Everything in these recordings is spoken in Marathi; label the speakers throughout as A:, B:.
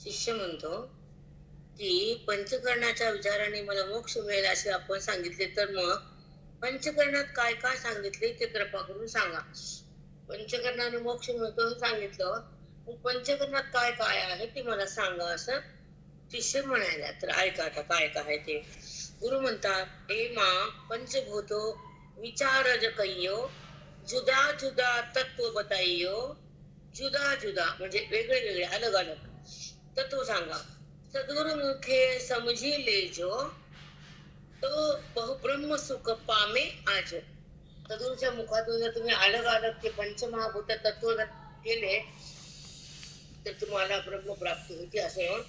A: शिष्य म्हणतो की पंचकर्णाच्या विचाराने मला मोक्ष मिळेल असे आपण सांगितले, तर मग पंचकर्णात काय काय सांगितले ते कृपा करून सांगा. पंचकर्णाने मोक्ष मिळतो हे सांगितलं, मग पंचकर्णात काय काय आहे ते मला सांगा असं शिष्य म्हणायला. तर ऐका आता काय काय आहे ते. गुरु म्हणतात, हे मा पंचभूतो विचारज कय्यो, जुदा जुदा तत्व बताइयो, जुदा जुदा म्हणजे वेगळे वेगळे अलग अलग तत्व सांगा. सद्गुरु मुखे समझी लेजो, तो बहुब्रह्म सुख पामे आज. सद्गुरूच्या मुखातून जर तुम्ही अलग अलग ते पंचमहाभूत तत्व जर केले तर तुम्हाला ब्रह्म प्राप्ती होती असं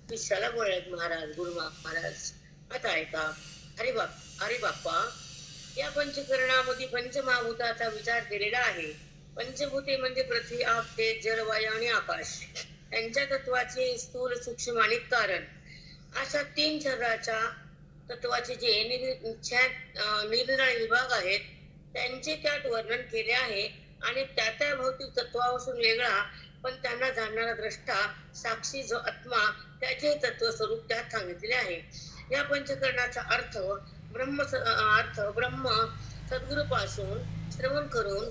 A: शिष्याला बोलत महाराज, गुरु महाराज. आता ऐका. अरे बाप्पा, या पंचकरणामध्ये पंचमहाभूताचा विचार केलेला आहे. पंचभूते म्हणजे पृथ्वी, आप, तेज, जल, वायू आणि आकाश. यांच्या तत्वाचे स्थूल, सूक्ष्म आणि कारण अशा तीन शरीराच्या तत्वाचे जे निरनिराळे विभाग आहेत त्यांचे त्यात वर्णन केले आहे. आणि त्या भौतिक तत्वापासून वेगळा पण त्यांना जाणणारा द्रष्टा, साक्षी जो आत्मा, त्याचे तत्व स्वरूप त्यात सांगितले आहे. या पंचकरणाचा अर्थ ब्रह्म सद्गुरूपासून श्रवण करून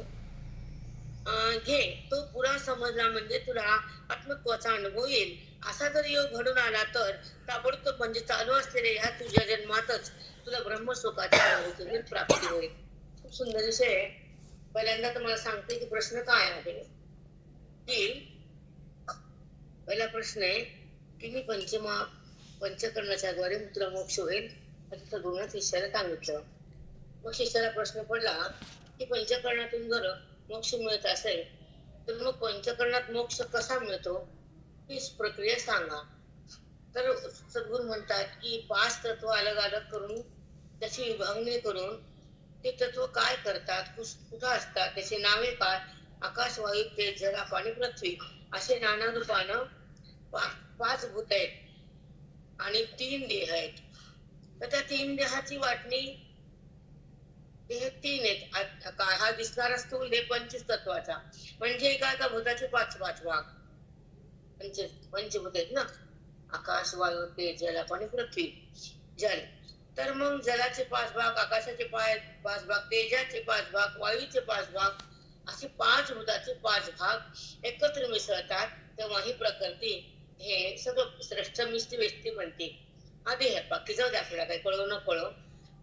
A: घे. तो पुरा समजला म्हणजे तुला आत्मत्वाचा अनुभव येईल. असा जर योग घडून आला तर ताबडतोब म्हणजे चालू असलेल्या ह्या तुझ्या जन्मातच तुला ब्रह्मसुखाच्या अनुभूतीची प्राप्ती होईल. खूप सुंदर विषय आहे. पहिल्यांदा तर मला सांगते की प्रश्न काय आहे. की पहिला प्रश्न आहे की मी पंचकर्णाच्या द्वारे तुला मोक्ष होईल असं सद्गुरूने शिष्याला सांगितलं. मग शिष्याला प्रश्न पडला की पंचकर्णातून जर मोक्ष मिळत असेल तर मग पंचकर्णात मोक्ष कसा मिळतो ही प्रक्रिया सांगा. तर सद्गुरू म्हणतात की 5 तत्व अलग अलग करून त्याची विभागणी करून ते तत्व काय करतात, कुठं असतात, त्याची नावे काय, आकाश, वायू, तेज, जल, पाणी, पृथ्वी असे नाना रूपानं 5 भूत आहेत आणि 3 देह आहेत. तर त्या 3 देहाची वाटणी देह 3 आहेत. हा दिसणारा स्थूल देह पंचतत्वाचा म्हणजे एका भूताचे 5 भाग पंचभूत आहेत ना. आकाश, वायू, तेज, जल, पाणी, पृथ्वी. जल तर मग जलाचे 5 भाग, आकाशाचे 5 भाग, तेजाचे 5 भाग, वायूचे 5 भाग असे 5 भूताचे 5 भाग एकत्र मिसळतात तेव्हा ही प्रकृती हे सगळं श्रेष्ठ मिष्टी व्यक्ती बनते. आधी आहे बाकी जाऊ दे, आपल्याला काही कळो न कळो,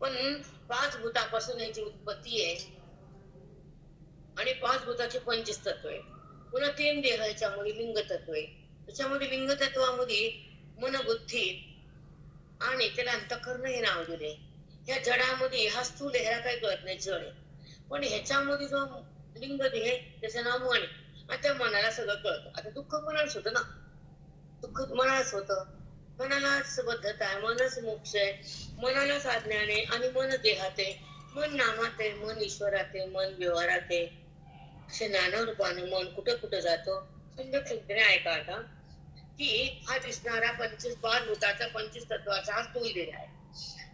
A: पण 5 भूतापासून याची उत्पत्ती आहे आणि 5 भूताचे 25 तत्व आहे. पुन्हा 3 देह याच्यामध्ये लिंग तत्व आहे. त्याच्यामध्ये लिंग तत्वामध्ये मन, बुद्धी आणि त्याला अंतःकरण हे नाव दिले. ह्या जडामध्ये हा स्थूल ह्याला काही कळत नाही, जड आहे. पण ह्याच्यामध्ये जो लिंग देह त्याचं नाव मन आहे आणि त्या मनाला सगळं कळतं. आता दुःख मनालाच होतं ना, दुःख मनालाच होतं. मनालाच बद्धता आहे, मनच मोक्ष आहे, मनालाच अज्ञान आहे आणि मन देहात आहे, मन नामात आहे, मन ईश्वरात आहे, मन व्यवहारात आहे. असे नाना रूपाने मन कुठं कुठं जातो. सुंदर चिंतने ऐका आता की हा दिसणारा 5 भूताचा 25 तत्वाचा हा स्थूल देह आहे.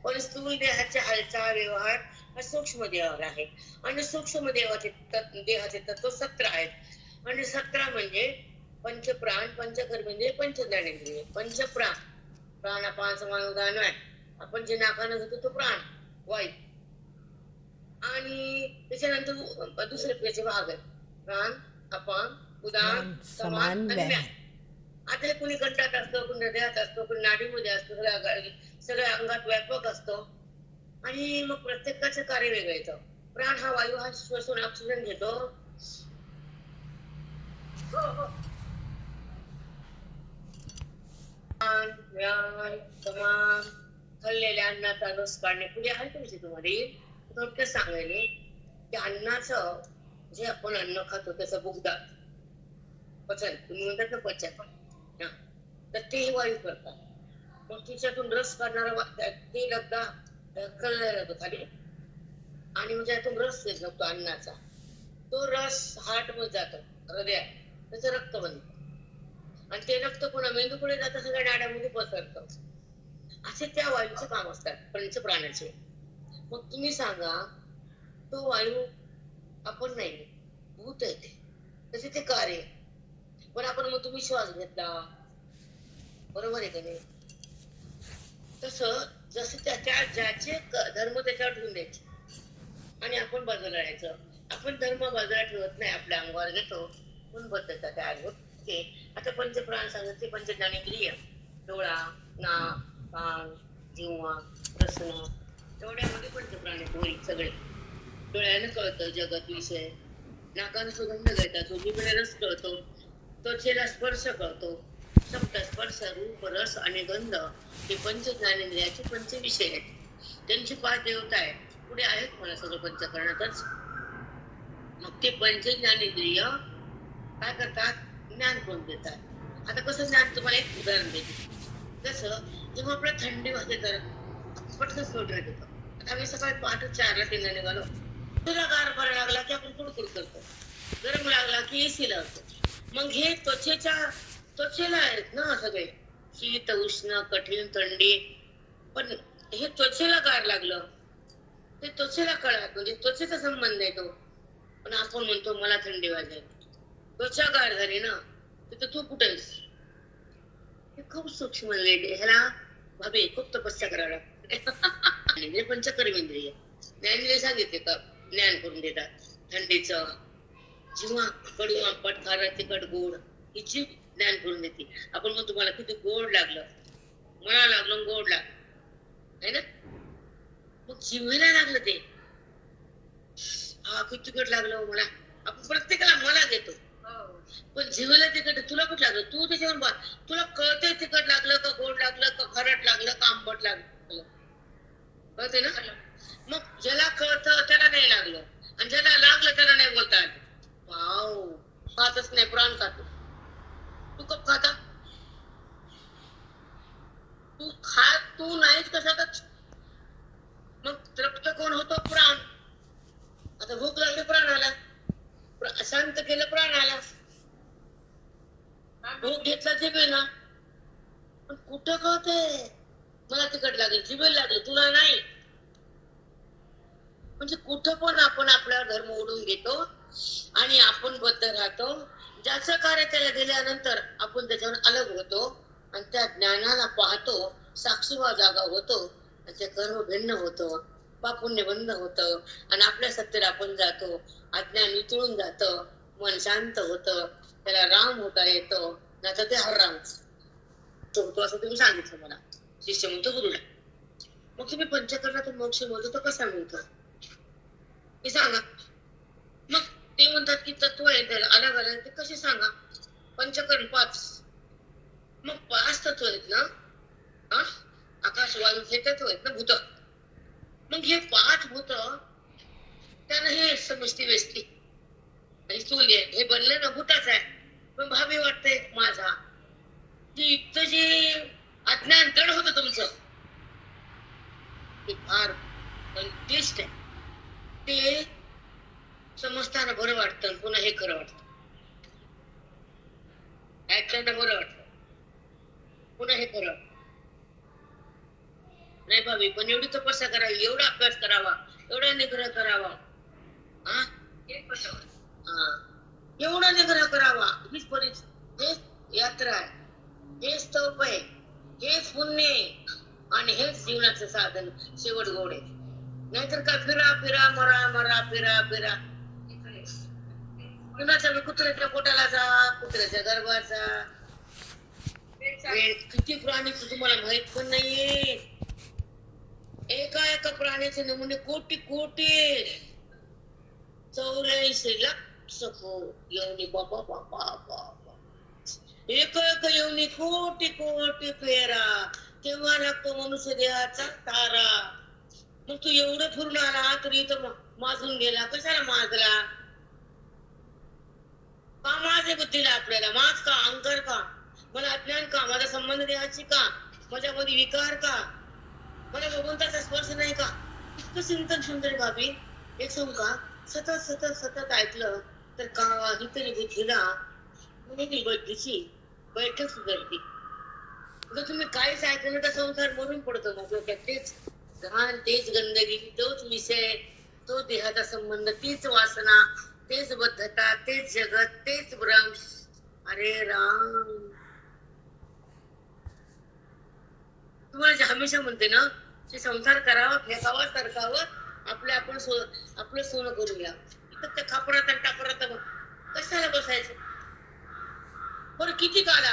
A: पण स्थूल देहाच्या हालचाल व्यवहार हा सूक्ष्म देहावर आहे आणि सूक्ष्म देहाचे तत्व 17 आहेत. आणि 17 म्हणजे पंचप्राण, पंचकर्मेंद्रिय, पंचज्ञानेंद्रिय. पंचप्राण, प्राण, अपान, समान, उदान आहे. आपण जे नाकानं घेतो तो प्राण, वायू. आणि त्याच्यानंतर दुसरे त्याचे भाग आहेत, प्राण, अपान, उदान, समान आणि ज्ञान. आता कुणी कंठात असतो, कुणी हृदयात असतो, कुणी नाडीमध्ये असतो, सगळ्या अंगात व्यापक असतो. आणि मग प्रत्येकाचं कार्य वेगळं येतं. प्राण हा वायू हा श्वसन ऑक्सिजन घेतो. खाल्लेल्या अन्नाचा रस काढणे पुढे आहे तुमची तुम्हाला थोडक्यात सांगायले की अन्नाचं जे आपण अन्न खातो त्याचं बुगदा पचन, तुम्ही म्हणतात ना पचन, तर ते वायू करतात. मग तिच्यातून रस काढणारा ते लगदा ढकलला जातो खाली आणि म्हणजे यातून रस निघतो अन्नाचा. तो रस हार्ट मध्ये जातो, हृदयात, त्याचं रक्त बनतं आणि ते रक्त पुन्हा मेंदूकडे जातं, सगळ्या नाड्यामध्ये पसरतं. असे त्या वायूचे काम असतात पंचप्राणाचे. मग तुम्ही सांगा, तो वायू आपण नाही, भूत आहे ते, त्याचे ते कार्य. पण आपण मग तुम्ही श्वास घेतला, बरोबर आहे का नाही? तसं जसं त्याच्या ज्याचे धर्म त्याच्यावर ठेवून द्यायचे आणि आपण बाजूला राहायचं. आपण धर्म बाजूला ठेवत नाही, आपल्या अंगावर घेतो म्हणून बद्धता त्या होते. आता पंचप्राण सांगितले, पंच ज्ञानेंद्रिय, डोळा, नाक, कान, जिव्हा, रसन, डोळ्यामध्ये पंचप्राण आहेत वरी सगळे. डोळ्यानं कळतं जगत विषय, नाकानं सुगंध घेतात, जिभेला रस कळतो, त्वचेला स्पर्श कळतो. शब्द, स्पर्श, रूप, रस आणि गंध हे पंच ज्ञानेंद्रियाचे पंच विषय आहेत. त्यांची 5 देवता आहेत. पुढे आहेत मला सगळं पंचकरणातच. मग ते पंच ज्ञानेंद्रिय काय करतात? ज्ञान करून देतात. आता कसं ज्ञान, तुम्हाला एक उदाहरण देते. जसं जेव्हा आपल्याला थंडी वाजते तर पटकन स्वेटर घेतो. आता आम्ही सकाळी पहाटे 4ला 3ला निघालो, तुला गार पडायला लागला की आपण कुडकुड करतो, गरम लागला की एसी लावतो. मग हे त्वचेला आहेत ना सगळे, शीत, उष्ण, कठीण, थंडी. पण हे त्वचेला गार लागलं ते त्वचेला कळत, म्हणजे त्वचेचा संबंध आहे तो. पण आपण म्हणतो मला थंडी वाजली, त्वचा गार झाली ना, तर तू कुठे आहेस? हे खूप सूक्ष्म वेग आहे. ह्याला भाभी खूप तपस्या करावं लागते. पंचकर्मेंद्रिय ज्ञानेंद्रिय सांगितले का ज्ञान करून देतात. थंडीचं, जेव्हा कडू, आंबट, खारट, तिखट, गोड ही जीभ ज्ञान करून देते. आपण मग तुम्हाला किती गोड लागलं, मला लागलं गोड लागलं है ना. मग जिव्हेला लागलं ते, हा किती तिखट लागलं मला. आपण प्रत्येकाला मला देतो, पण जिव्हेला तिखट तुला कुठं लागलं, तू त्याच्यावर तुला कळतंय तिखट लागलं का, गोड लागलं का, खारट लागलं का, आंबट लागलं, कळते ना. मग ज्याला कळतं त्याला नाही लागलं, आणि ज्याला लागलं त्याला नाही बोलता आलं. वाव, खातच नाही, प्राण खातो. तू कप खाता? तू नाहीच कशातच. मग तृप्त कोण होतो? प्राण. आता भूक लागली, प्राण आला. शांत केलं, प्राण आला. भूक घेतला जिभेला, पण कुठं कळते मला तिखट लागलं, जिभेला लागलं, तुला नाही. म्हणजे कुठं पण आपण आपला धर्म ओढून घेतो आणि आपण बद्ध राहतो. ज्याचं कार्य त्याला दिल्यानंतर आपण त्याच्यावर अलग होतो आणि त्या ज्ञानाला पाहतो, साक्षीभाव जागा होतो, आणि ते कर्म भिन्न होतं, पापुण्य बंद होतं, आणि आपल्या सत्तेला आपण जातो. अज्ञान वितळून जातं, मन शांत होतं, त्याला राम होता येतो, नाही तर ते हरराम होतो. असं तुम्ही सांगितलं मला. शिष्य म्हणतो गुरुला, मग तुम्ही पंचकर्णातून मोक्ष मिळतो तो कसा मिळतो हे सांगा. मग ते म्हणतात की तत्व आहे अलग अलग, ते कसे सांगा. पंचकर्ण 5, मग 5 तत्व आहेत ना. आकाश, वायू हे तत्व आहेत ना, भूत. मग हे 5 भूत, त्यांना हे समष्टी व्यष्टी आणि स्थूल हे बनले ना भूताच आहे. पण भावी वाटतंय माझा की इतकं जे अज्ञान दड होतं तुमचं, ते फार क्लिष्ट आहे. ते समजताना बरं वाटतं, पुन्हा हे खरं वाटतं. ऐकताना बरं वाटतं, पुन्हा हे खरं वाटतं. नाही भावी, पण एवढी तपस्या करावी, एवढा अभ्यास करावा, एवढा निग्रह करावा, एवढा निग्रह करावा. हीच हेच यात्रा आहे, हेच तप आहे, हेच पुण्य आणि हेच जीवनाचं साधन, शेवट गोड आहे. नाहीतर का फिरा फिरा, मरा मरा, फिरा फिरा. कुणाच्या कुत्र्याच्या पोटाला जा, कुत्र्याच्या गर्भात जा. किती प्राणी तुम्हाला माहित पण नाहीये. एका प्राण्याचे नमुने कोटी कोटी, 84 लाख योनी. बाबा बाबा बाबा, एक योनी कोटी कोटी फेरा, तेव्हा लागतो मनुष्य देहाचा तारा. मग तू एवढं फिरून आला तरी इथं माजून गेला, कशाला माजला? का माझे बुद्धीला आपल्याला माज का, अहंकार का, मला अज्ञान का, माझा संबंध देहाची का, माझ्यामध्ये विकार का, मला भगवंताचा स्पर्श नाही का? इतकं चिंतन सुंदर भाभी. एक सांगू का, सतत सतत सतत ऐकलं तर काही तरी बुद्धीला बुद्धीची बैठक सुधारते. जर तुम्ही काहीच ऐकलं तर संसार मरून पडतो. मग तेच घाण, तेच गंदगी, तोच विषय, तो देहाचा संबंध, तीच वासना, तेच बद्धता, तेच जगत, तेच भ्रम. अरे राम, तुम्हाला जे हमेशा म्हणते ना की संसार करावा, फेकावा, सरकावं, आपण आपलं सोनं करून घ्या. इथं त्या खापरात आणि टापरात कशाला बसायचं? बरं किती काळ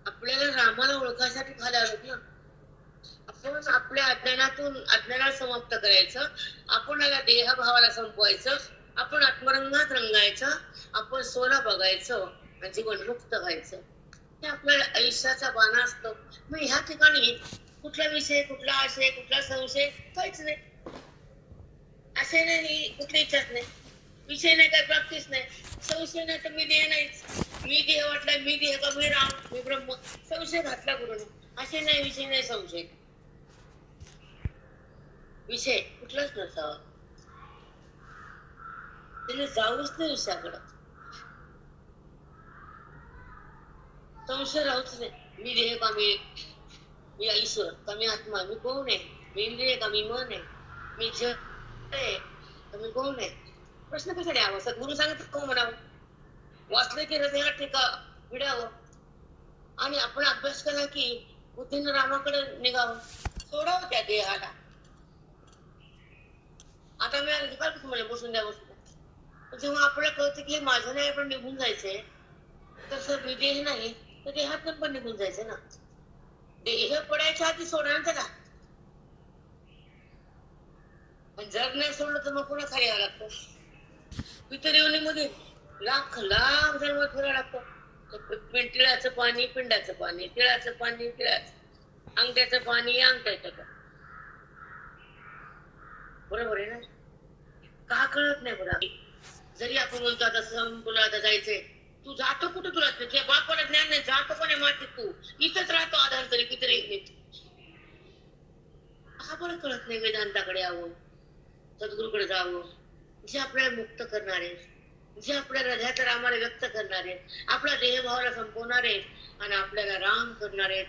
A: आपल्याला रामाला ओळखायसाठी खायला आलोत ना. आपण आपल्या अज्ञानाला समाप्त करायचं, आपण देहभावाला संपवायचं, आपण आत्मरंगात रंगायचं, आपण सोला बघायचं आणि जीवन मुक्त व्हायचं. हे आपल्याला आयुष्याचा बाणा असतो. मग ह्या ठिकाणी कुठला विषय, कुठला आशय, कुठला संशय, काहीच नाही. आशय नाही, कुठली इच्छाच नाही, विषय नाही, काय प्राप्तीच नाही, संशय नाही तर मी देह नाहीच, मी देह वाटला, मी देह का, मी राम, मी ब्रह्म, संशय घातला गुरुने. आशय नाही, विषय नाही, संशय, विषय कुठलाच नसावा. त्याने जाऊच नाही विषयाकडं, संशय राहूच नाही. मी देह का, मी ईश्वर का, मी आत्मा, मी कोण आहे, मी इंद्रिय का, मी मन आहे, मी जग आहे का, मी कोण आहे. प्रश्न कसा द्यावा? सद्गुरु सांगत कोण म्हणावं? वाचलं की हृदयाला टेका भिडावं आणि आपण अभ्यास केला की बुद्धीनं रामाकडे निघावं, सोडावं त्या देहाला. आता मी अधिकार तुम्हाला बसून द्या, बसून द्या. जेव्हा आपल्याला कळतं की हे माझं नाही, आपण निघून जायचंय, तसं मी देह नाही तर देहात पण निघून जायचं ना. देह पडायच्या आधी सोडा ना त्याला. जर नाही सोडलं तर मग पुन्हा खाली यावं लागतं. पितर योनीमध्ये लाख लाख जन्म फिरावं लागतं. तिळाचं पाणी पिंडाचं पाणी, तिळाचं पाणी तिळाचं, अंगठ्याचं पाणी अंगठ्याचं. बरोबर आहे ना? का कळत नाही बरं? जरी आपण म्हणतो आता तुला आता जायचंय, तू जातो कुठं? तुला तुझ्या बापाला ज्ञान नाही, जातो पण आहे मातीत, तू इथंच राहतो आधार तरी पितर येत नाही. हा बरं कळत नाही. वेदांताकडे यावं, सद्गुरूकडे जावं, जे आपल्याला मुक्त करणारे, जे आपल्या हृदयात रामाला व्यक्त करणारे, आपल्या देहभावाला संपवणारे आणि आपल्याला राम करणारे,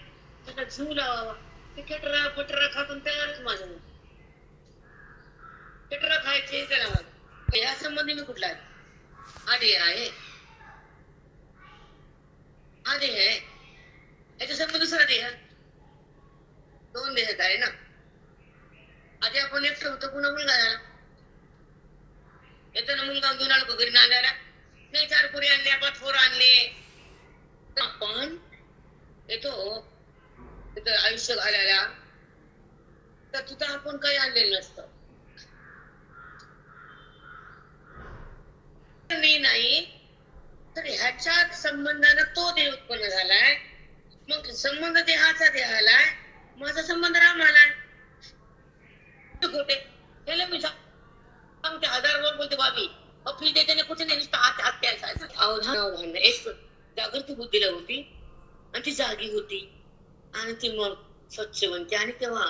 A: त्याचा जीव लावावा. ते केटरा पटरा खातून तयारच माझं. केटरा खायचे त्याला या संबंधी मी कुठला आहे? आधी आहे, आधी आहे, याच्या संबंध दुसरा देह, दोन देह आहे ना. आधी आपण एकटं होतो, पुन्हा मुलगा झाला. येताना मुलगा घेऊन आलो घरी नांदायला, नाही 4 पोरी आणल्या, 5 पोरं आणले. आपण येतो तिथं आयुष्य घालायला, तर तिथं आपण काही आणलेलं नसतं. मी नाही तर ह्याच्या संबंधानं तो देह उत्पन्न झालाय. मग संबंध देहाचा देहालाय, माझा संबंध रामालाय. खोटे त्याला मी सांगते, 1000 वर बोलते बाबी अफी देते कुठे नाही, नुसतं हात हात प्यायचा. अवधान एक जागृती बुद्धीला होती आणि ती जागी होती आणि ती मग स्वच्छ बनते. आणि तेव्हा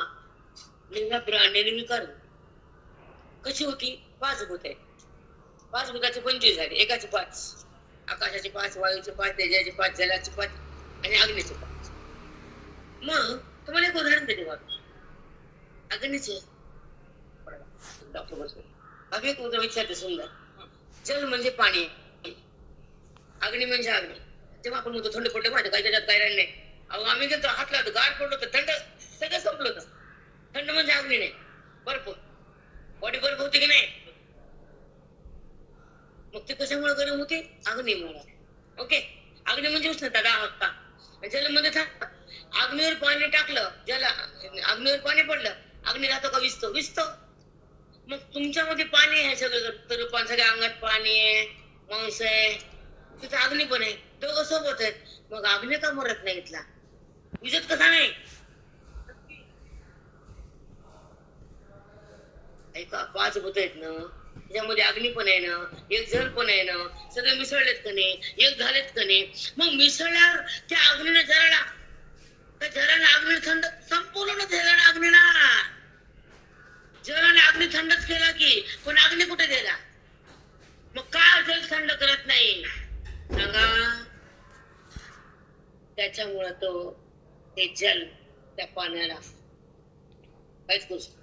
A: लिंगा ब्रांडेने मी करू कशी होती? 5 भूत आहे, 5 भूताचे 25 झाले, एकाचे 5, आकाशाचे 5, वायूचे 5, तेजाचे 5, जलाचे 5 आणि अग्नीचे 5. मग तुम्हाला एक उदाहरण देते बाबा. अग्नीचे डॉक्टर बसले बाबी एक उदाहरण विचारते सुंदर. जल म्हणजे पाणी, अग्नी म्हणजे अग्नी. तेव्हा आपण म्हणतो थंड पडलं माझ्या काही त्याच्यात काय राहिलं नाही. अहो आम्ही गेलो हात लावतो, गार पडलो तर थंड सगळं संपलं होतं. थंड म्हणजे अग्नी नाही, बर्फ. बॉडी बर्फ होती की नाही? मग ते कशामुळे गरम होते? अग्नीमुळे. ओके, अग्नी म्हणजे उष्णता, दाहकता. जल मध्ये अग्नीवर पाणी टाकलं, अग्नीवर पाणी पडलं, अग्नी राहतो का? विसतो, विसतो. मग तुमच्यामध्ये पाणी आहे सगळं, तर सगळ्या अंगात पाणी आहे, मांस आहे, तिथं अग्नी पण आहे, दोघं सोबत आहेत. मग अग्नी का मरत नाही इथला? विजत कसा नाही? ऐका, 5 भूत आहेत ना, त्याच्यामध्ये अग्नी पण आहे ना, एक जल पण आहे ना, सगळे मिसळलेत का नाही, एक झालेत का नाही. मग मिसळल्यावर त्या अग्नीने जळला, त्या जलाने अग्नी थंड, संपूर्ण जलाने अग्नीला, जलाने अग्नी थंडच केला की, पण अग्नी कुठे गेला? मग का जल थंड करत नाही सांगा? त्याच्यामुळं तो ते जल त्या पाण्याला काहीच करू शकतो.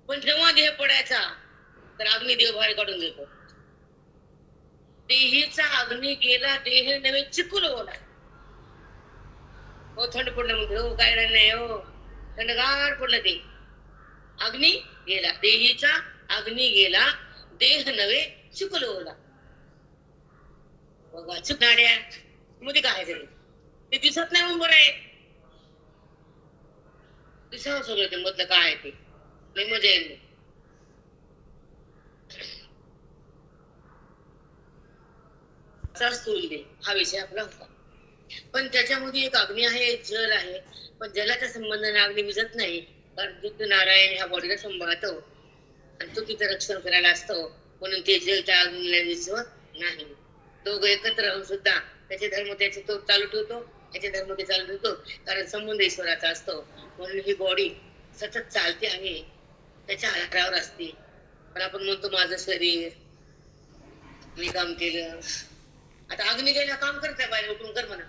A: पण जेव्हा देह पडायचा तर अग्नी देह बाहेर काढून देतो. देहीचा अग्नी गेला, देह नव्हे चिकूल होणार. हो थंड पडलं म्हणजे हो काय नाही हो थंडगार पडलं ते. अग्नी गेला देहीचा, अग्नी गेला देह नव्हे चुकलोला. बघा चुकणाऱ्या मध्ये काय झालं ते दिसत नाही म्हणून बरं आहे. दिसावं सगळं ते मधलं काय आहे ते नाही मजा येईल. स्थूल देह हा विषय आपला होता. पण त्याच्यामध्ये एक अग्नी आहे एक जल आहे. पण जलाच्या संबंधाने अग्नी विजत नाही कारण बुद्ध नारायण ह्या बॉडीला सांभाळतो आणि तो तिथं रक्षण करायला असतो म्हणून ते जल त्या अग्नीला विजवत नाही. दोघं एकत्र राहून सुद्धा त्याचे धर्म त्याचे तो चालू ठेवतो त्याचे धर्म ते चालू ठेवतो कारण संबंध ईश्वराचा असतो. म्हणून ही बॉडी सतत चालते आहे त्याच्या आधारावर असते. पण आपण म्हणतो माझं शरीर मी काम केलं. आता अग्नी गेला काम करताय बाहेर उठून कर म्हणा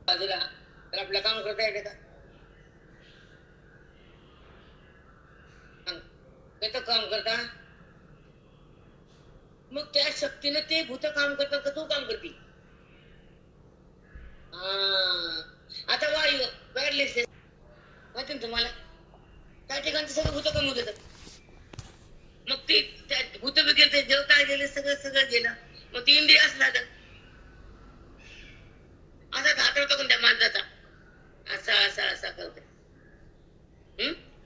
A: बाजूला तर आपलं काम करता येते का? काम करता मग त्या शक्तीनं ते भूत काम करतात का तू काम करते? आता वायू वायरलेस माहिती ना तुम्हाला त्या ठिकाणचे सगळं भूत कमी होत. मग ते त्या भूत गेले ते देवता गेले सगळं सगळं गेलं मग ती इंद्रिय असला तर असा हात होता त्या माणसाचा असा असा असा करते.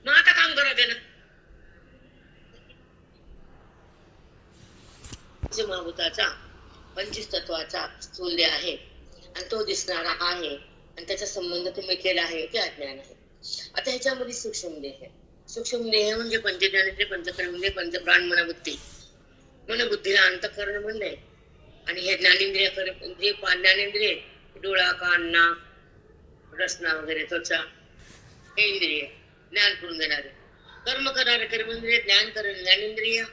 A: मग आता काम करा दे ना. महाभूताचा 25 तत्वाचा स्थूल्य आहे आणि तो दिसणारा आहे आणि त्याचा संबंध तुम्ही केला आहे ते अज्ञान आहे. आता ह्याच्यामध्ये सूक्ष्म देह आहे. सूक्ष्म देह म्हणजे पंचज्ञानेंद्रिय पंचकर्मेंद्रिय पंचप्राण मनबुद्धी. मनबुद्धीला अंतःकरण म्हणलंय आणि हे ज्ञानेंद्रिय जे ज्ञानेंद्रिय डोळा कान नाक रसना वगैरे त्वचा हे इंद्रिय ज्ञान करून देणारे. कर्म करणारे कर्मेंद्रिय ज्ञान करणारे ज्ञानेंद्रिय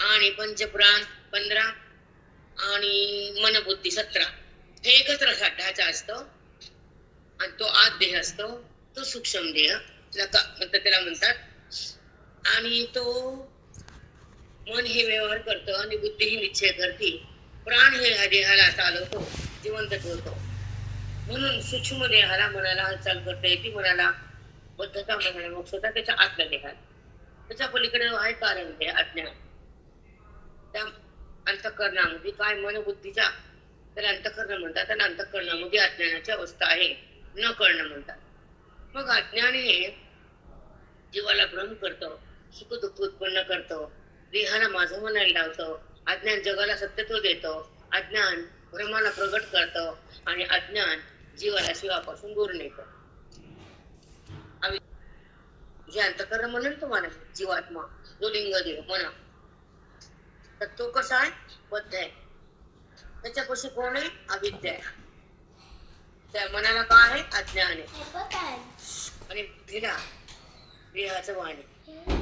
A: आणि पंचप्राण 15 आणि मनबुद्धी 17 हे एकत्र ढाचा असतो आणि तो आत देह असतो तो सूक्ष्म देह त्याला म्हणतात. आणि तो मन हे व्यवहार करतो आणि बुद्धी ही निश्चय करते. प्राण हे ह्या देहाला चालवतो जिवंत ठेवतो. म्हणून सूक्ष्म देहाला मनाला हालचाल करता येते. मनाला बद्धता मनाला मग स्वतः त्याच्या आतल्या देहात त्याच्या पलीकडे आहे कारण ते अज्ञान. त्या अंतःकरणामध्ये काय मन बुद्धीच्या त्याला अंतःकरण म्हणतात आणि अंतःकरणामध्ये अज्ञानाची अवस्था आहे न करणं म्हणतात. मग अज्ञान हे जीवाला भ्रम करतो सुख दुःख उत्पन्न करतो देहाला माझं म्हणायला लावतो. अज्ञान जगाला सत्यत्व देतो. अज्ञान भ्रमाला प्रगट करतो आणि अज्ञान जीवाला शिवापासून दूर नेतो. जे अंतःकरण म्हणून तुम्हाला जीवात्मा जो लिंग देव म्हणा तर तो कसा आहे बद्ध आहे. त्याच्यापाशी कोण आहे अविद्या आहे. त्या मनाला काय आहे अज्ञान आहे आणि बुद्धीला देहाचं भान आहे.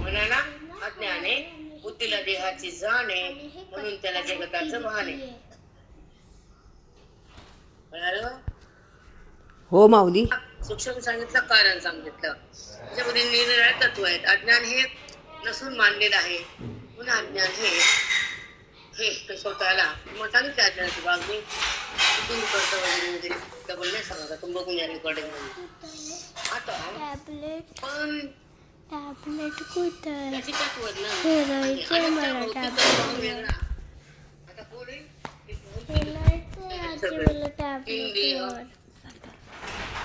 A: मनाला अज्ञान आहे बुद्धीला देहाची जाण आहे म्हणून त्याला जगताचं भान आहे.
B: हो माऊली.
A: सूक्ष्म सांगितलं कारण सांगितलं. त्याच्यामध्ये निरनिराळे तत्व आहेत. अज्ञान हे नसून मांडलेलं आहे म्हणून अज्ञान हे स्वतःला मग सांगितलं अज्ञानाची बाजू तुम्ही करता वगैरे वगैरे डबल नाही सांगा तुम्ही बघून या रेकॉर्डिंग मध्ये. आता पण
C: टॅबलेट कुठे
A: त्याची तत्व वेगळा. आता कोण आहे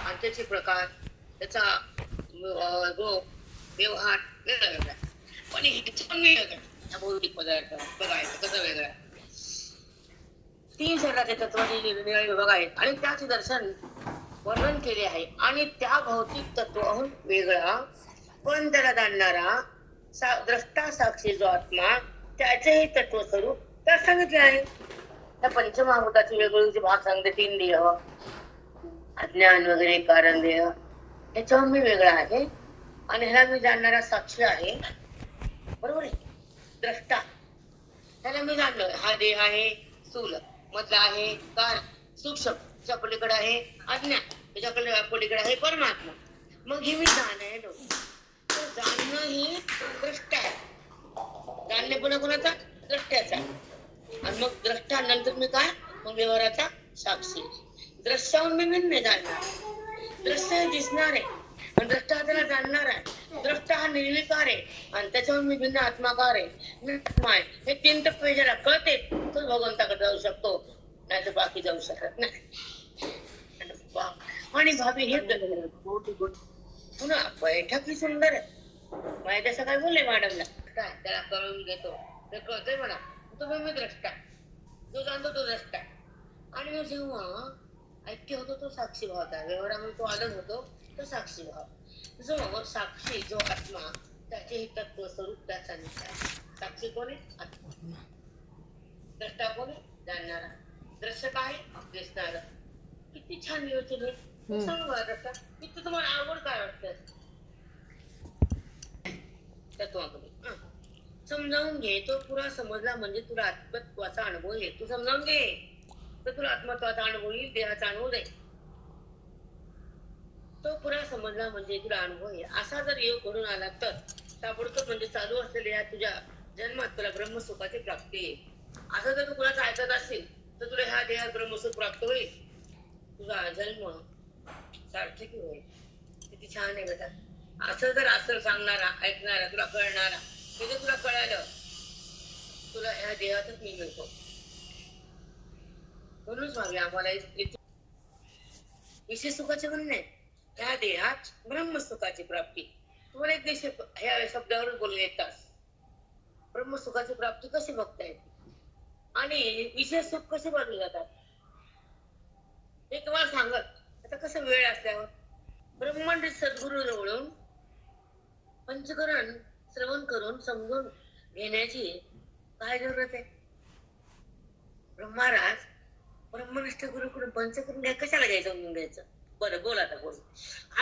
A: आणि त्याचे प्रकार त्याचा व्यवहार वेगळा वेगळा पण वेगळा भौतिक पदार्थ बघायचं कसं वेगळा. 3 शरीराचे तत्वाचे निरनिराळे विभाग आहेत आणि त्याचे दर्शन वर्णन केले आहे आणि त्या भौतिक तत्वाहून वेगळा पण त्याला जाणणारा द्रष्टा साक्षी जो आत्मा त्याचेही तत्व स्वरूप त्यात सांगितले आहे. त्या पंचमहाभूताचे वेगवेगळे भाग सांगते 3 देह अज्ञान वगैरे कारण देह ह्याच्यावर मी वेगळा आहे आणि ह्याला मी जाणणारा साक्षी आहे. बरोबर आहे. द्रष्टा त्याला मी जाणलं हा देह आहे स्थूल मधला आहे कारण सूक्ष्म त्याच्या पलीकडे आहे अज्ञान त्याच्याकडे पलीकडे आहे परमात्मा. मग हे मी जाणायलो तर जाणणं ही द्रष्टा आहे. जाणणे पुन्हा कोणाचा द्रष्ट्याचा आणि मग द्रष्टा नंतर मी काय मग व्यवहाराचा साक्षी. दृश्याहून मी भिन्न जाणणार. दृश्य हे दिसणार आहे पण द्रष्टा हा त्याला जाणणार आहे. द्रष्टा हा निर्विकार आहे आणि त्याच्याहून मी भिन्न आत्माकार आहे. मी आत्मा आहे. हे 3 टप्पे ज्याला कळते तो भगवंताकडे जाऊ शकतो, नाही तर बाकी जाऊ शकत नाही. आणि भाभी हे पुन्हा बैठक ही सुंदर आहे. माहिती असं काय बोलले मॅडमला, काय त्याला कळून घेतो ते कळतंय मला. तुम्ही मी द्रष्टा, जो जाणतो तो द्रष्टा. आणि मग जेव्हा ऐक्य होतो तो साक्षी भाव होता, व्यवहारामध्ये तो आनंद होतो तो साक्षी भाव. जो साक्षी जो आत्मा त्याचे हे तत्व स्वरूप त्याचा निश्चय. साक्षी कोण आहे? आत्मा. द्रष्टा कोण आहे? जाणणारा. दर्शक आहे दिसणार. किती छान विवेचन आहे. सांग मला द्रष्टा, किती तुम्हाला आवड काय वाटतं तत्वाकडे समजावून घे. तो पुरा समजला म्हणजे तुला आत्मत्वाचा अनुभव येईल. तू समजावून घे तर तुला आत्मत्वाचा अनुभव येईल, देहाचा अनुभव नाही. तो पुरा समजला म्हणजे तुला अनुभव येईल. असा जर योग घडून आला तर ताबडतोब म्हणजे चालू असलेल्या या तुझ्या जन्मात तुला ब्रह्मसुखाची प्राप्ती येईल. असं जर तू कुणाचं ऐकत असेल तर तुला ह्या देहात ब्रह्मसुख प्राप्त होईल. तुझा जन्म सार्थकी होईल. किती छान आहे बेटा. असं जर असं सांगणारा ऐकणारा तुला कळणारा, हे जर तुला कळालं तुला ह्या देहातच मी मिळतो. म्हणूनच भावी आम्हाला विशेष सुखाचे म्हणणे ह्या देहात ब्रह्मसुखाची प्राप्ती. तुम्हाला एक देश ह्या शब्दावरून बोलले येतात. ब्रह्मसुखाची प्राप्ती कशी बघता येते आणि विशेष सुख कसे बदलले जातात हे तुम्हाला सांगत. आता कसं वेळ असल्यावर ब्रह्मांड सद्गुरु जवळून पंचकरण श्रवण करून समजून घेण्याची काय जरूरत आहे? ब्रह्मराज ब्रह्मनिष्ठ गुरुकडून पंचकरण घ्या, कशाला घ्यायचं समजून घ्यायचं? बरं बोल आता बोल.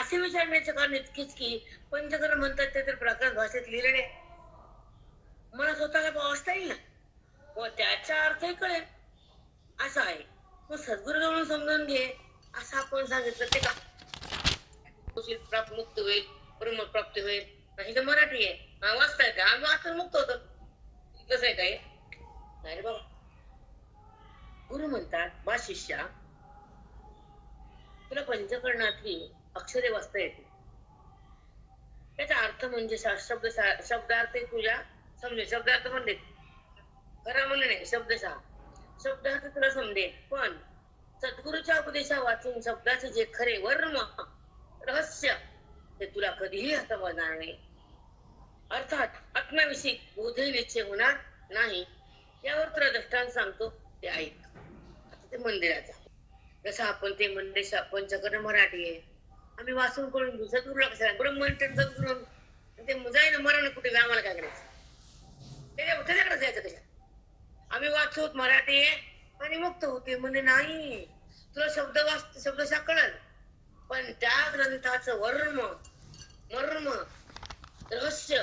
A: असे विचारण्याचं कारण इतकेच की पंचकरण म्हणतात ते तर प्राकृत भाषेत लिहिलेले मला स्वतःला वाचता येईल ना, व त्याचा अर्थही कळेल असा आहे. मग सद्गुरु जवळून समजून घे असं आपण सांगितलं ते का मुक्त होईल, ब्रह्म प्राप्ती होईल. नाही तर मराठी आहे, वाचता येते, आम्ही वाचून मुक्त होतो. कसं आहे काय? नाही रे बाबा. गुरु म्हणतात बा शिष्या तुला पंचकरणातली अक्षरे वाचता येते. त्याचा अर्थ म्हणजे शब्दार्थ तुझ्या समजेल. शब्दार्थ म्हणले खरं म्हणले नाही, शब्दार्थ तुला समजेल. पण सद्गुरूच्या उपदेशा वाचून शब्दाचे जे खरे वर्म रहस्य ते तुला कधीही समजणार नाही. अर्थात आत्म्याविषयी बोधही निश्चय होणार नाही. यावर तुला दृष्टांत सांगतो ते ऐक. आता ते मंदिराचा जसं आपण ते मंदिर पंचकर्ण मराठी आहे आम्ही वाचून करून सद्गुरूला कशाला ब्रह्मंटन सद्गुरू ते जाईना मरण कुठे आम्हाला काय करायचं? त्याच्याकडे जायचं कशा? आम्ही वाचूत मराठी आहे आणि मुक्त होते म्हणजे नाही. तुला शब्दशा कळल पण त्या ग्रंथाचं वर्म मर्म रहस्य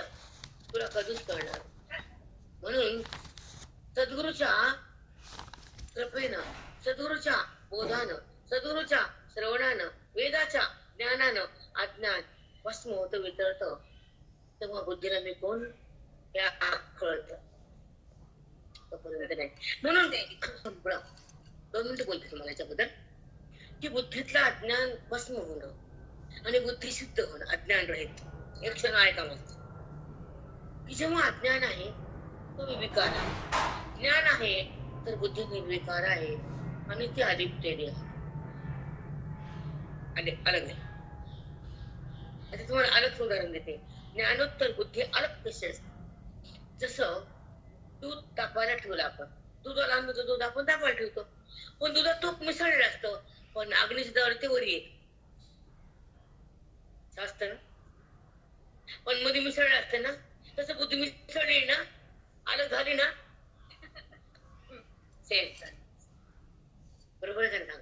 A: तुला कधीच कळणार. म्हणून सद्गुरूच्या कृपेनं, सद्गुरूच्या बोधानं, सद्गुरूच्या श्रवणानं, वेदाच्या ज्ञानानं अज्ञान भस्म होतं, वितळतं. तेव्हा बुद्धीला मी कोण या कळत. म्हणून ते 2 मिनिटं बोलते तुम्हाला याच्याबद्दल की बुद्धीतलं अज्ञान भस्म होणं आणि बुद्धी शुद्ध होणं, अज्ञान रहित. एक क्षण ऐका मग की जेव्हा अज्ञान आहे तो विकार आहे, ज्ञान आहे तर बुद्धी निर्विकार आहे आणि ती अधिकतेने अलग आहे. आता तुम्हाला अलग उदाहरण देते. ज्ञानोत्तर बुद्धी अलग कशी असते. जसं दूध तापायला ठेवलं आपण, दुधाला आणलं दूध आपण तापायला ठेवतो पण दुधात तूप मिसळलेलं असतं पण अग्नीच्या जवळ ते वर येत असतं ना, पण मध्ये मिसळलं असतं ना. तसं बुद्धी मिसळली ना, अलग झाली ना, सेम बरोबर आहे ना.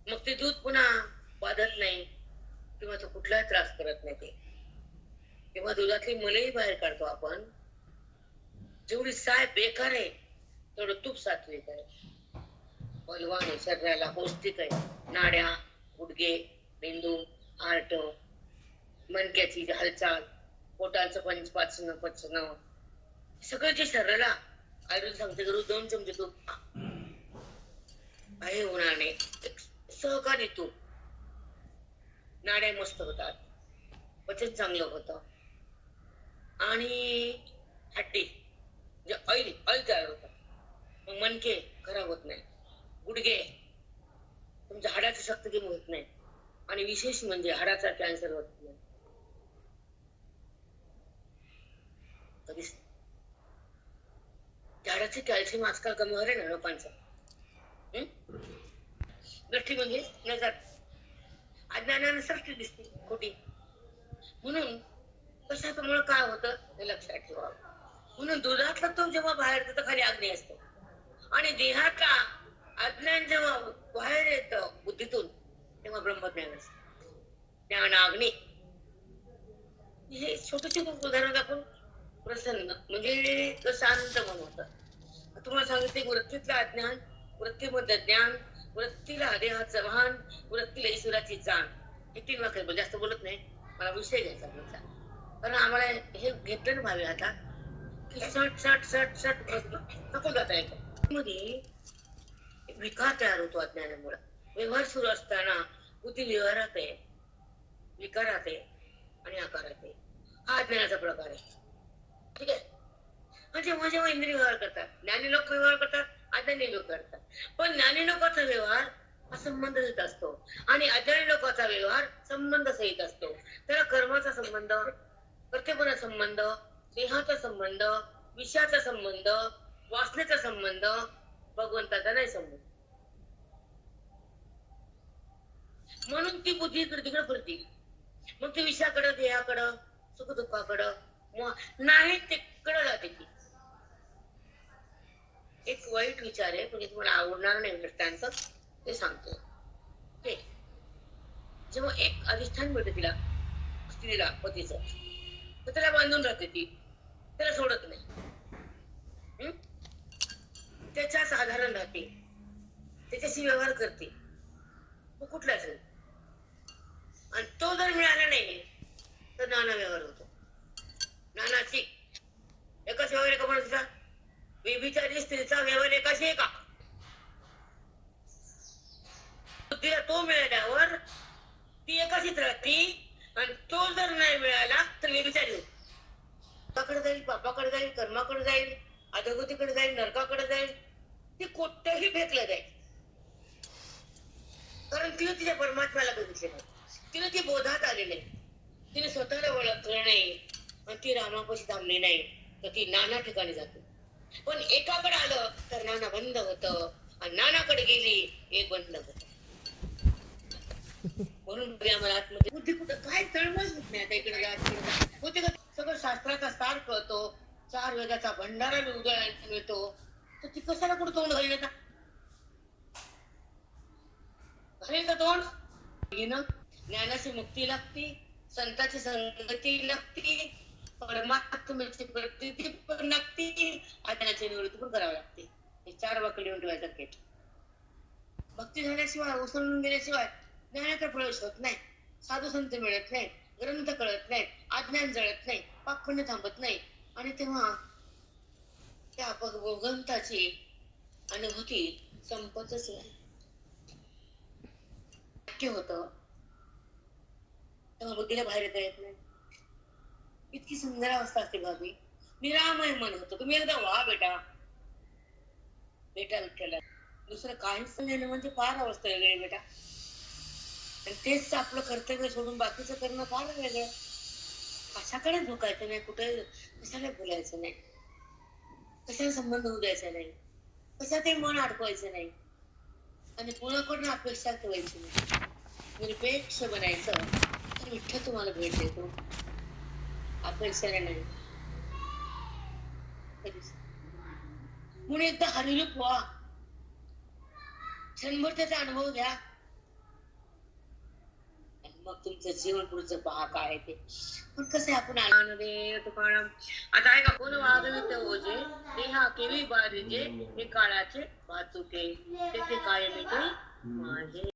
A: मग ते दूध पुन्हा बाधत नाही किंवा तो कुठलाही त्रास करत नाही. ते किंवा दुधातली मलई बाहेर काढतो आपण. जेवढी साय बेकार आहे तेवढं तूप सात्विक आहे, बलवान आहे, शरीराला पौष्टिक आहे. नाड्या, गुडघे, मेंदू, हार्ट, मणक्याची हालचाल, पोटाचं पचन सगळं जे शरीराला आयुर्वेद सांगते करू 2 चमचे तूप काही होणार नाही. एक सहकारी तूप, नाड्या मस्त होतात, पचन चांगलं होतं आणि हड्डी म्हणजे ऑइल तयार होतात. मग मणके खराब होत नाही, गुडघे तुमच्या हाडाची शक्ती कमी होत नाही आणि विशेष म्हणजे हाडाचा कॅन्सर होत नाही. कधीच हाडाचे कॅल्शियम आजकाल कमी होत ना लोकांचं. दृष्टी म्हणजे नजर अज्ञानाने सृष्टी दिसते खोटी. म्हणून कशामुळे काय होतं हे लक्षात ठेवावं. म्हणून दुधातला तो जेव्हा बाहेर येतो खाली अग्नी असतो आणि देहातला अज्ञान जेव्हा बाहेर येतं बुद्धीतून तेव्हा ब्रह्मज्ञान असतं. ज्ञान अग्नी. हे छोटे छोटे उदाहरण दाखवून प्रसन्न म्हणजे शांत मन होतं. तुम्हाला सांगितले वृत्तीतलं अज्ञान, वृत्तीमध्ये ज्ञान, वृत्तीला देहाचं भान, वृत्तीला ईश्वराची जाण. हे 3 वाक्य जास्त बोलत नाही, मला विषय घ्यायचा पुढचा. कारण आम्हाला हे घेतलं ना भावी आता की सट नको जाता येतं. मध्ये विकार तयार होतो अज्ञानामुळे. व्यवहार सुरू असताना बुद्धी व्यवहारात आहे, विकारात आहे आणि आकारात आहे. हा अज्ञानाचा प्रकार आहे. ठीक आहे. जेव्हा जेव्हा इंद्रिय व्यवहार करतात, ज्ञानी लोक व्यवहार करतात, अज्ञानी लोक करतात. पण ज्ञानी लोकांचा व्यवहार हा संबंध सहित असतो आणि अज्ञानी लोकांचा व्यवहार संबंध सहित असतो. त्याला कर्माचा संबंध, कर्तव्याचा संबंध, देहाचा संबंध, विषयाचा संबंध, वासनेचा संबंध, भगवंताचा नाही संबंध. म्हणून ती बुद्धी इकडे तिकडे फिरती. मग ती विषयाकडं, देहाकडं, सुख दुःखाकडं नाही तिकडं जाते ती. एक वाईट विचार आहे, म्हणजे तुम्हाला आवडणार नाही दृष्टांत, ते सांगतो. ते जेव्हा एक अधिष्ठान मिळतं तिला, स्त्रीला, पतीचं, तर त्याला बांधून राहते ती, त्याला सोडत नाही. त्याच्या साधारण राहते, त्याच्याशी व्यवहार करते. मग कुठलाच नाही. आणि तो जर मिळाला नाही तर नाना व्यवहार होतो. नानाची एकाच व्यवहार एका माणसाचा, बेबीचारी स्त्रीचा व्यवहार एकाशी आहे का? तिला तो मिळाल्यावर ती एकाशीच राहते आणि तो जर नाही मिळाला तर बेबीचारी होती. बापाकडे जाईल, बापाकडे जाईल, कर्माकडे जाईल, अधोगतीकडे जाईल, नरकाकडे जाईल, ती कोठेही फेकलं जाईल. कारण तिने तिच्या परमात्म्याला बघितले नाही, तिने ती बोधात आली नाही, तिने स्वतःला ओळखलं नाही आणि ती रामापाशी थांबली नाही, तर ती नाना ठिकाणी जाते. पण एकाकडे आलं तर नाना बंद होतं आणि नानाकडे गेली एक बंद होत. म्हणून आम्हाला आतमध्ये बुद्धी कुठं काय तळमळ होत नाही. आता इकडे जा तिकडे जा होते का. सगळं शास्त्राचा सार कळतो, 4 वेदाचा भंडारा मिळतो, तर ती कशाला कुठं तोंड घाली आता घालेल का तोंड? ज्ञानाची मुक्ती लागती, संताची संगती लागती, परमात्म्याची प्रतीती पण लागती, अज्ञानाची निवृत्ती पण करावी लागते. हे 4 वाक्य लिहून ठेवायचं केट. भक्ती झाल्याशिवाय, उसळून गेल्याशिवाय ज्ञानाचा प्रवेश होत नाही, साधू संत मिळत नाही, ग्रंथ कळत नाही, अज्ञान जळत नाही, पाखंड थांबत नाही आणि तेव्हा त्या भगवंताची अनुभूती संपतच नाही. होत तेव्हा बुद्धीला बाहेर येता येत नाही. इतकी सुंदर अवस्था असते भाभी. निरामय मन होतं. तुम्ही एकदा वा बेटा विठ्ठला, दुसरं काहीच नाही म्हणजे फार अवस्था वेगळी बेटा. आणि तेच आपलं कर्तव्य सोडून बाकीचं करणं फार वेगळं. कशाकडे झुकायचं नाही, कुठे कशाला बोलायचं नाही, कशाला संबंध होऊ द्यायचा नाही, कशातही मन अडकवायचं नाही आणि कोणाकडून अपेक्षा ठेवायची नाही. निरपेक्ष बनायचं तर विठ्ठल तुम्हाला भेट देतो, अपेक्षाने नाही. म्हणून एकदा हरिरूप व्हा, क्षणभर त्याचा अनुभव घ्या, मग तुमचं जीवन पुढचं पहा काय ते. पण कसं आपण आनंदे तुकाराम आता आहे का. कोण वागवित ओझे देहा केवी बारिजे, हे काळाचे वाचुके, तेथे काय मिटे माझे.